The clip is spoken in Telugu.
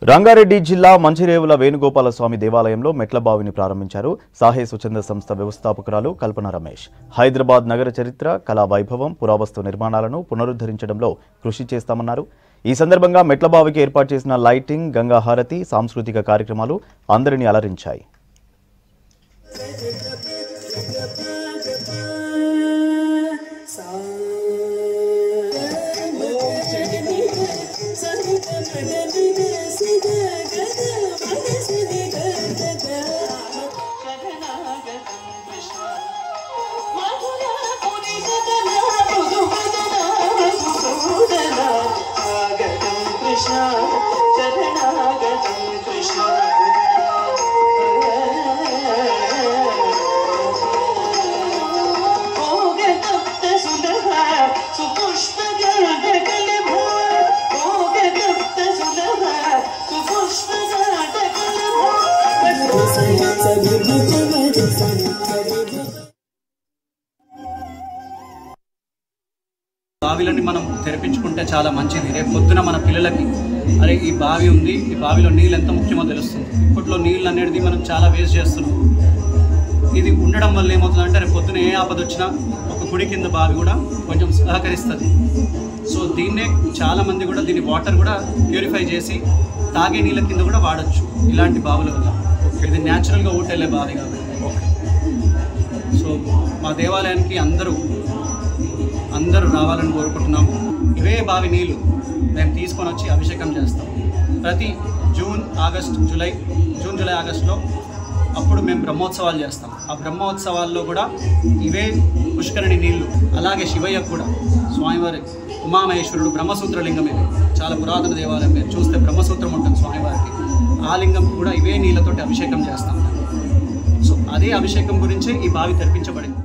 రంగారెడ్డి జిల్లా మంచిరేవుల వేణుగోపాలస్వామి దేవాలయంలో మెట్ల బావిని ప్రారంభించారు. సాహే స్వచ్ఛంద సంస్థ వ్యవస్థాపకురాలు కల్పన రమేష్. హైదరాబాద్ నగర చరిత్ర, కళా వైభవం, పురావస్తు నిర్మాణాలను పునరుద్ధరించడంలో కృషి చేస్తామన్నారు. ఈ సందర్భంగా మెట్ల బావికి ఏర్పాటు చేసిన లైటింగ్, గంగా హారతి, సాంస్కృతిక కార్యక్రమాలు అందరినీ అలరించాయి. బావిలని మనం తెరిపించుకుంటే చాలా మంచిది. రేపు పొద్దున మన పిల్లలకి అరే ఈ బావి ఉంది, ఈ బావిలో నీళ్ళు ఎంత ముఖ్యమో తెలుస్తుంది. ఇప్పట్లో నీళ్ళు అనేది మనం చాలా వేస్ట్ చేస్తున్నాం. ఇది ఉండడం వల్ల ఏమవుతుందంటే రేపు పొద్దున ఏ ఆపద వచ్చినా ఒక గుడి కింద బావి కూడా కొంచెం సహకరిస్తుంది. సో దీన్నే చాలామంది కూడా దీని వాటర్ కూడా ప్యూరిఫై చేసి తాగే నీళ్ళ కింద కూడా వాడచ్చు ఇలాంటి బావుల వల్ల. ఇది న్యాచురల్గా ఊటెళ్ళే బావి కాబట్టి. సో మా దేవాలయానికి అందరూ రావాలని కోరుకుంటున్నాము. ఇవే బావి నీళ్ళు మేము తీసుకొని వచ్చి అభిషేకం చేస్తాం. ప్రతి జూన్ జూలై ఆగస్టులో అప్పుడు మేము బ్రహ్మోత్సవాలు చేస్తాం. ఆ బ్రహ్మోత్సవాల్లో కూడా ఇవే పుష్కరిణి నీళ్లు. అలాగే శివయ్యకు కూడా స్వామివారి ఉమామహేశ్వరుడు బ్రహ్మసూత్ర లింగం, ఇది చాలా పురాతన దేవాలయం. మీరు చూస్తే బ్రహ్మసూత్రం ఉంటుంది స్వామివారికి. ఆ లింగం కూడా ఇవే నీళ్ళతోటి అభిషేకం చేస్తాం. సో అదే అభిషేకం గురించే ఈ బావి తెరిపించబడింది.